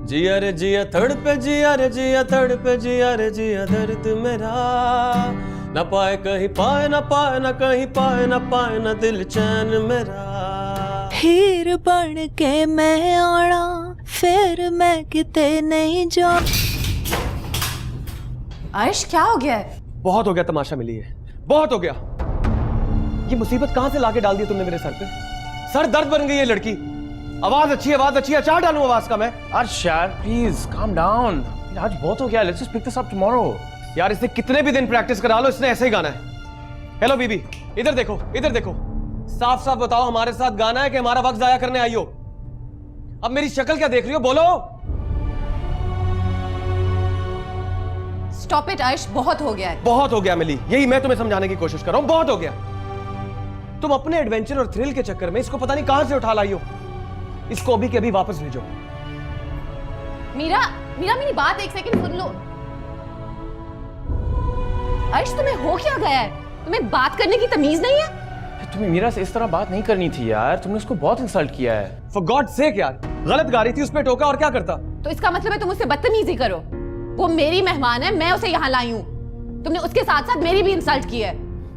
जिया रे जिया थड़ पे जिया रे जिया थड़ पे जिया रे जिया दर्द मेरा ना पाए कहीं पाए ना पाए ना कहीं पाए ना पाए ना दिल चैन मेरा। हीर बन के मैं आना फिर मैं किते नहीं जा। अर्श क्या हो गया है? बहुत हो गया तमाशा मिली है, बहुत हो गया। ये मुसीबत कहां से लाके डाल दी तुमने मेरे सर पे? सर दर्द बन गई है लड़की। आवाज अच्छी है, चार डालूं आवाज का मैं? अर्श यार प्लीज काम डाउन, आज बहुत हो गया, let's just pick this up tomorrow. यार इससे कितने भी दिन प्रैक्टिस करा लो, इसने ऐसे ही गाना है। हेलो बीबी, इधर देखो इधर देखो, साफ साफ बताओ हमारे साथ गाना है कि हमारा वक्त जाया करने आई हो? अब मेरी शक्ल क्या देख रही हो, बोलो। स्टॉप इट अर्श, बहुत हो गया है। बहुत हो गया मिली, यही मैं तुम्हें समझाने की कोशिश कर रहा हूं, बहुत हो गया। तुम अपने एडवेंचर और थ्रिल के चक्कर में इसको पता नहीं कहां से उठा लाई हो। इसको अभी के अभी वापस भेजो। मीरा, मीरा मेरी बात एक सेकंड सुन लो। अर्श तुम्हें हो क्या गया है? तुम्हें बात करने की तमीज नहीं है? तुम्हें मीरा से इस तरह बात नहीं करनी थी यार, तुमने उसको बहुत इंसल्ट किया है। फॉर गॉड सेक यार, गलत गा रही थी, उस पे टोका और क्या करता? तो इसका मतलब है तुम उससे बदतमीजी करो। वो मेरी मेहमान है, मैं उसे यहाँ लाई हूँ। तुमने उसके साथ साथ मेरी भी इंसल्ट की है।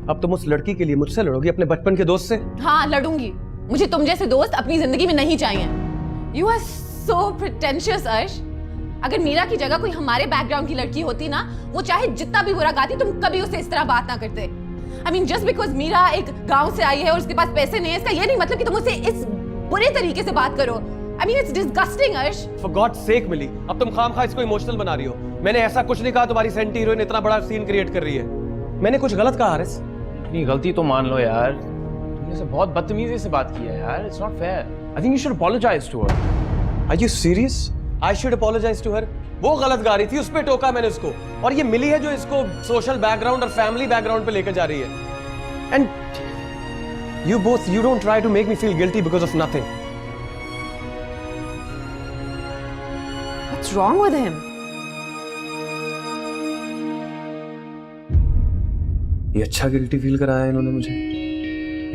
अब तुम उस लड़की के लिए मुझसे लड़ोगी, अपने बचपन के दोस्त से? हाँ लड़ूंगी। मुझे तुम जैसे दोस्त अपनी जिंदगी में नहीं चाहिए। यू आर सो प्रिटेंशियस अर्श। अगर मीरा की जगह कोई हमारे बैकग्राउंड की लड़की होती ना, वो चाहे जितना भी बुरा गाती, तुम कभी उससे इस तरह बात ना करते। I mean, just because Meera एक गांव से आई है और उसके पास पैसे नहीं है, इसका ये नहीं मतलब कि तुम उससे इस बुरे तरीके से बात करो। I mean, it's disgusting, अर्श। For God's sake मिली, अब तुम खामखा इसको इमोशनल बना रही हो। मैंने ऐसा कुछ नहीं कहा, तुम्हारी सेंटी हीरोइन इतना बड़ा सीन क्रिएट कर रही है। मैंने कुछ गलत कहा हारिस? अपनी गलती तो मान लो यार, तुमने से बहुत बदतमीजी से बात की है यार, it's not fair. I think you should apologise to her. Are you serious? I should apologize to her? वो गलत गा रही थी, उस पे टोका मैंने उसको, और ये मिली है जो इसको सोशल बैकग्राउंड और फैमिली बैकग्राउंड पे लेकर जा रही है। And you both, you don't try to make me feel guilty because of nothing. What's wrong with him? ये अच्छा गिल्टी फील कराया इन्होंने मुझे।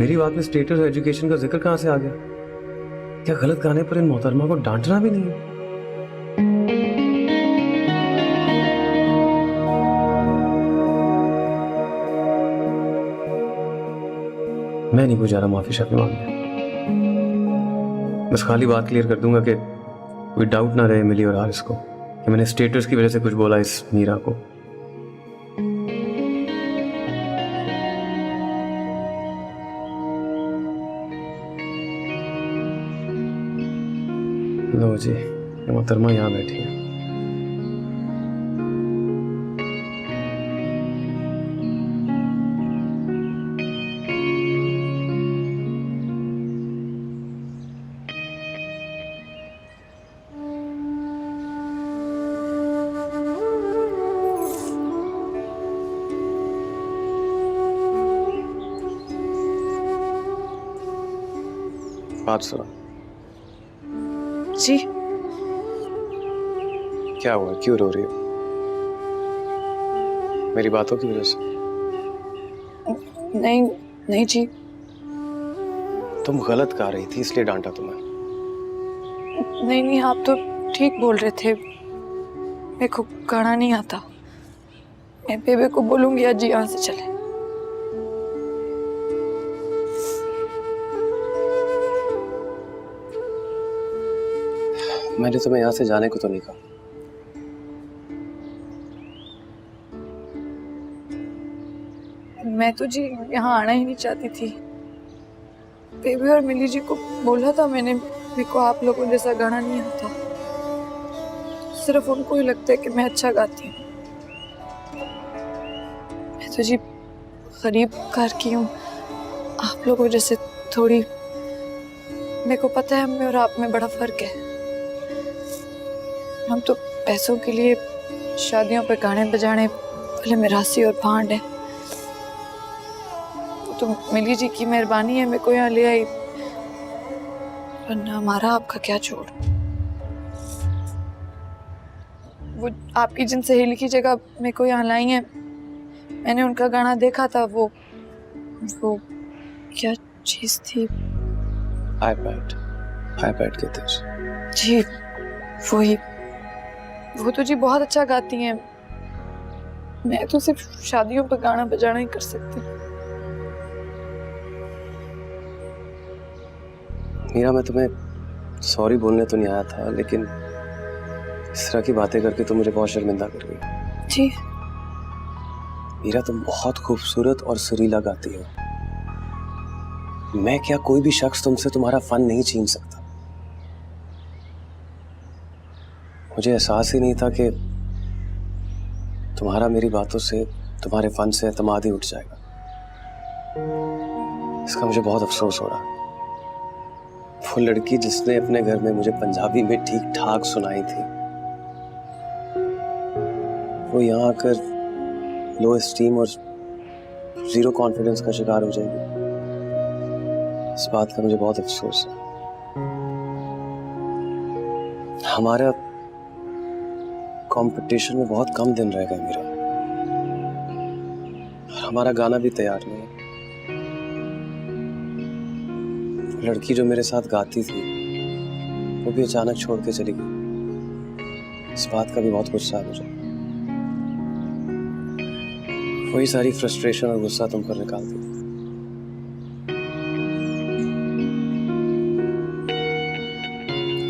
मेरी बात में स्टेटस और एजुकेशन का जिक्र कहां से आ गया? क्या गलत गाने पर इन मोहतरमा को डांटना भी नहीं है? मैं नहीं गुजारा माफी शाफी मांगने, बस खाली बात क्लियर कर दूंगा कि कोई डाउट ना रहे मिली और हारिस को कि मैंने स्टेटस की वजह से कुछ बोला इस मीरा को। लो जी, मोहतरमा यहाँ बैठी है। बात सुनो। जी क्या हुआ, क्यों रो रही हो? मेरी बातों की वजह से? नहीं नहीं जी, तुम गलत गा रही थी इसलिए डांटा तुम्हें। नहीं नहीं, आप तो ठीक बोल रहे थे। मेरे को गाना नहीं आता। मैं बेबे को बोलूंगी आज यहाँ से चले। मैंने तुम्हें यहाँ से जाने को तो नहीं कहा। मैं तो जी यहाँ आना ही नहीं चाहती थी। बेबी और मिली जी को बोला था मैंने, मेरे को आप लोगों जैसा गाना नहीं आता। सिर्फ उनको ही लगता है कि मैं अच्छा गाती हूँ। मैं तो जी गरीब घर की हूँ, आप लोगों जैसे थोड़ी। मेरे को पता है हम में और आप में बड़ा फर्क है। हम तो पैसों के लिए शादियों पे गाने बजाने भले मिरासी और भांड है। तो मिली जी की मेहरबानी है मेरे को यहाँ ले आई, वरना हमारा आपका क्या छोड़। वो आपकी जिन सहेली की जगह मेरे को यहाँ लाई है, मैंने उनका गाना देखा था। वो क्या चीज थी? आईपैड कहते हैं जी वही। वो तो जी बहुत अच्छा गाती हैं, मैं तो सिर्फ शादियों पर गाना बजाना ही कर सकती हूँ। मीरा, मैं तुम्हें सॉरी बोलने तो नहीं आया था, लेकिन इस तरह की बातें करके तो मुझे बहुत शर्मिंदा कर गई। जी मीरा, तुम बहुत खूबसूरत और सुरीला गाती हो। मैं क्या, कोई भी शख्स तुमसे तुम्हारा फन नहीं छीन सकता। मुझे एहसास ही नहीं था कि तुम्हारा मेरी बातों से, तुम्हारे फन से एतमाद ही उठ जाएगा। इसका मुझे बहुत अफसोस हो रहा। वो लड़की जिसने अपने घर में मुझे पंजाबी में ठीक ठाक सुनाई थी, वो यहाँ आकर लो एस्टीम और जीरो कॉन्फिडेंस का शिकार हो जाएगी। इस बात का मुझे बहुत अफसोस है। हमारा कंपटीशन में बहुत कम दिन रह गए मेरा, हमारा गाना भी तैयार नहीं है। लड़की जो मेरे साथ गाती थी वो भी अचानक छोड़ के चली गई। इस बात का भी बहुत गुस्सा है मुझे। वही सारी फ्रस्ट्रेशन और गुस्सा तुम पर निकाल दी।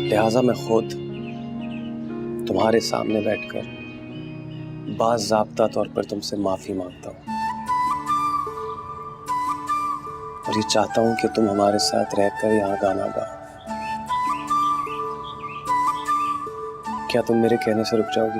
लिहाजा मैं खुद तुम्हारे सामने बैठकर बाज़ाब्ता तौर पर तुमसे माफी मांगता हूँ, और ये चाहता हूं कि तुम हमारे साथ रहकर यहाँ गाना गाओ। क्या तुम मेरे कहने से रुक जाओगी?